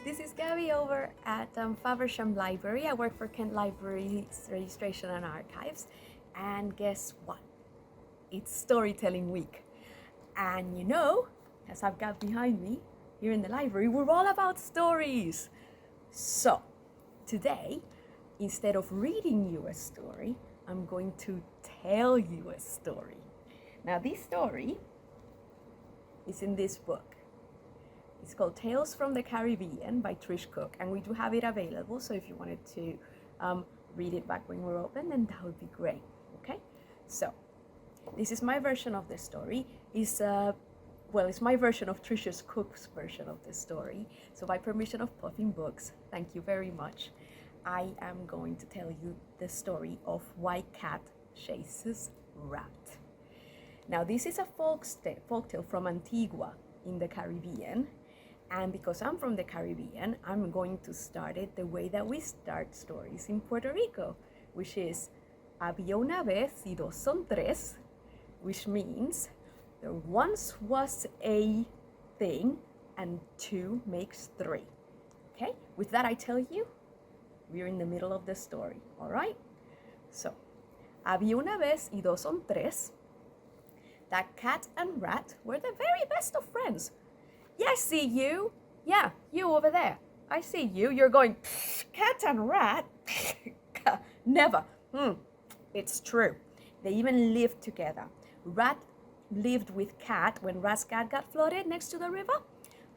This is Gabby over at Faversham Library. I work for Kent Library's Registration and Archives. And guess what? It's storytelling week. And you know, as I've got behind me here in the library, we're all about stories. So today, instead of reading you a story, I'm going to tell you a story. Now this story is in this book. It's called Tales from the Caribbean by Trish Cook, and we do have it available, so if you wanted to read it back when we're open, then that would be great, okay? So, this is my version of the story. It's my version of Trish Cook's version of the story. So by permission of Puffin Books, thank you very much, I am going to tell you the story of Why Cat Chases Rat. Now this is a folktale from Antigua in the Caribbean. And because I'm from the Caribbean, I'm going to start it the way that we start stories in Puerto Rico, which is había una vez y dos son tres, which means there once was a thing and two makes three. Okay? With that I tell you, we're in the middle of the story, all right? So, había una vez y dos son tres. That cat and rat were the very best of friends. Yeah, I see you. Yeah, you over there. I see you. You're going, cat and rat? Never. It's true. They even lived together. Rat lived with cat when Rat's cat got flooded next to the river.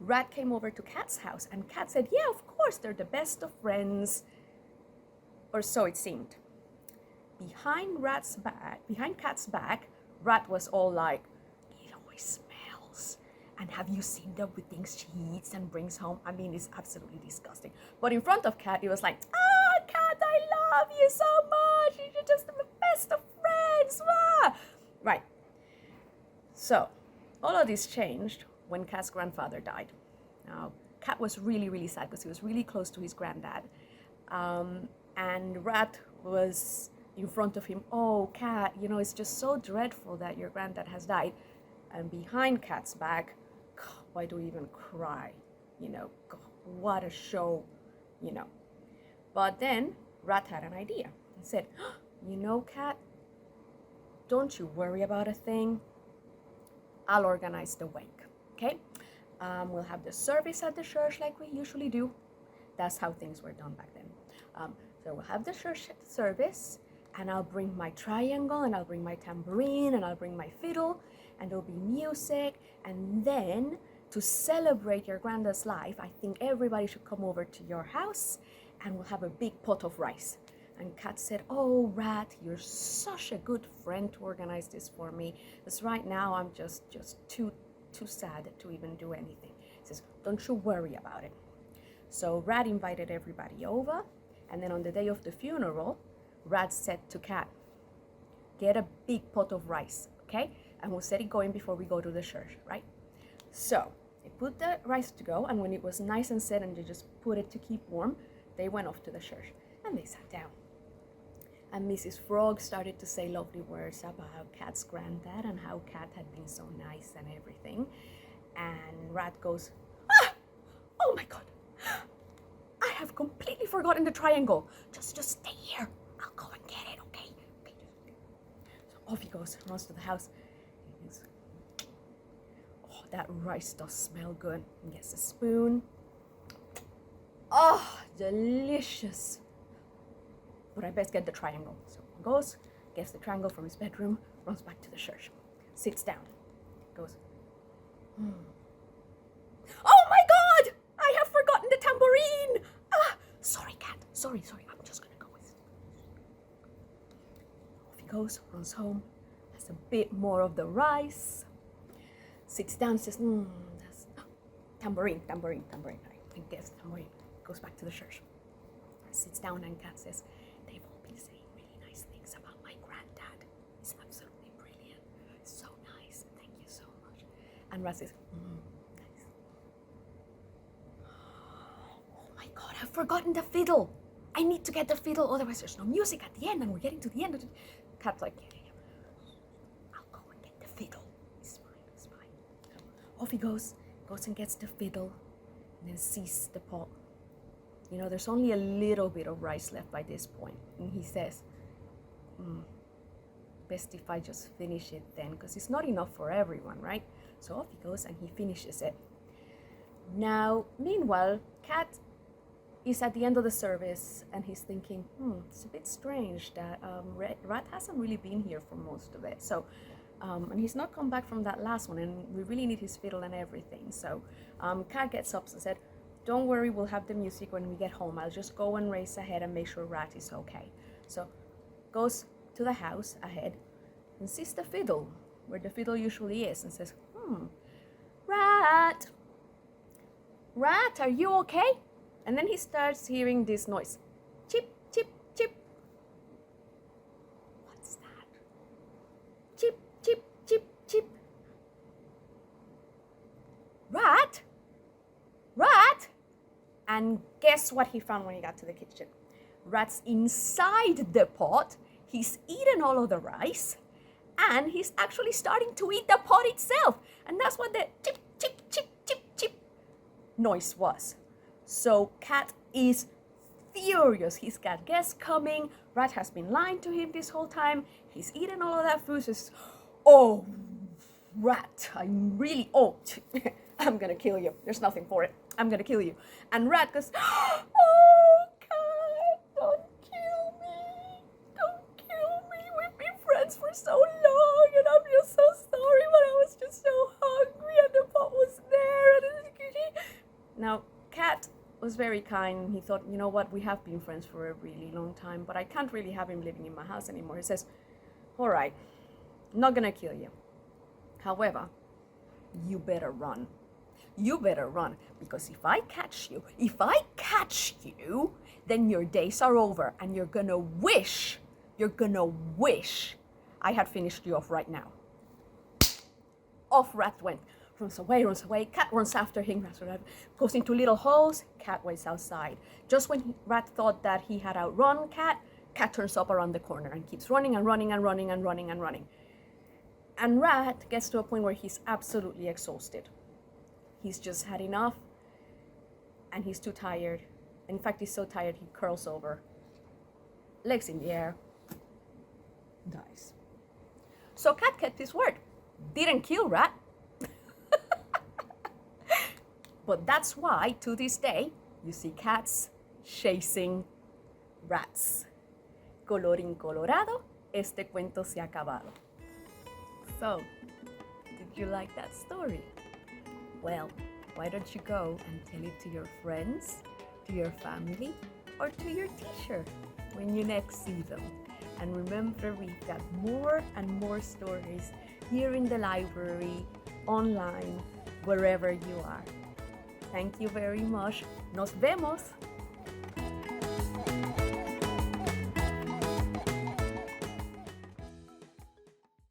Rat came over to Cat's house and Cat said, yeah, of course, they're the best of friends. Or so it seemed. Behind Cat's back, Rat was all like, it always smells. And have you seen the things she eats and brings home? I mean, it's absolutely disgusting. But in front of Cat, it was like, Cat, I love you so much. You're just the best of friends. Ah! Right. So, all of this changed when Cat's grandfather died. Now, Cat was really, really sad because he was really close to his granddad. And Rat was in front of him. Oh, Cat, it's just so dreadful that your granddad has died. And behind Cat's back, why do we even cry? God, what a show, But then Rat had an idea. He said, Cat, don't you worry about a thing. I'll organize the wake, okay? We'll have the service at the church like we usually do. That's how things were done back then. So we'll have the church service, and I'll bring my triangle, and I'll bring my tambourine, and I'll bring my fiddle, and there'll be music, and then to celebrate your granddad's life, I think everybody should come over to your house, and we'll have a big pot of rice. And Cat said, oh, Rat, you're such a good friend to organize this for me, because right now I'm just too sad to even do anything. He says, don't you worry about it. So Rat invited everybody over, and then on the day of the funeral, Rat said to Cat, get a big pot of rice, okay? And we'll set it going before we go to the church, right? So they put the rice to go, and when it was nice and set and they just put it to keep warm, they went off to the church and they sat down. And Mrs. Frog started to say lovely words about Cat's granddad and how Cat had been so nice and everything. And Rat goes, oh my God, I have completely forgotten the triangle. Just stay here. I'll go and get it, okay? So off he goes, runs to the house. Oh, that rice does smell good. He gets a spoon. Oh, delicious. But I best get the triangle. So he goes, gets the triangle from his bedroom, runs back to the church, sits down, goes, oh my God! I have forgotten the tambourine! Sorry, Cat. Sorry. I'm just gonna go with it. Off he goes, runs home, has a bit more of the rice, sits down, says, that's tambourine. I think gets the tambourine. Goes back to the church. Sits down and Cat says, they've all been saying really nice things about my granddad. He's absolutely brilliant. So nice. Thank you so much. And Rat says, nice. Oh my God, I've forgotten the fiddle. I need to get the fiddle, otherwise there's no music at the end and we're getting to the end of it. Cat's like, yeah. I'll go and get the fiddle. It's fine. Off he goes and gets the fiddle. and then sees the pot. There's only a little bit of rice left by this point. And he says, best if I just finish it then, because it's not enough for everyone, right? So off he goes and he finishes it. Now, meanwhile, Cat is at the end of the service and he's thinking, it's a bit strange that Rat hasn't really been here for most of it. So, and he's not come back from that last one, and we really need his fiddle and everything. So Cat gets up and said, don't worry, we'll have the music when we get home. I'll just go and race ahead and make sure Rat is okay. So goes to the house ahead and sees the fiddle, where the fiddle usually is, and says, Rat, are you okay? And then he starts hearing this noise. Chip, chip, chip. What's that? Chip, chip, chip, chip. Rat? And guess what he found when he got to the kitchen? Rat's inside the pot. He's eaten all of the rice. And he's actually starting to eat the pot itself. And that's what the chip, chip, chip, chip, chip noise was. So Cat is furious. He's got guests coming. Rat has been lying to him this whole time. He's eaten all of that food. So oh, Rat, I'm going to kill you. There's nothing for it. I'm going to kill you. And Rat goes, oh, Cat, don't kill me. Don't kill me. We've been friends for so long, and I'm just so sorry, but I was just so hungry, and the pot was there. Now, Cat was very kind. He thought, you know what, we have been friends for a really long time, but I can't really have him living in my house anymore. He says, all right, I'm not going to kill you. However, you better run. You better run, because if I catch you, then your days are over, and you're gonna wish I had finished you off right now. Off Rat went. Runs away. Cat runs after him. Rat goes into little holes. Cat waits outside. Just when Rat thought that he had outrun Cat turns up around the corner and keeps running and running and running and running and running. And Rat gets to a point where he's absolutely exhausted. He's just had enough, and he's too tired. In fact, he's so tired he curls over, legs in the air, dies. So Cat kept his word. Didn't kill Rat. But that's why, to this day, you see cats chasing rats. Colorín colorado, este cuento se ha acabado. So, did you like that story? Well, why don't you go and tell it to your friends, to your family, or to your teacher when you next see them. And remember, we've got more and more stories here in the library, online, wherever you are. Thank you very much. Nos vemos.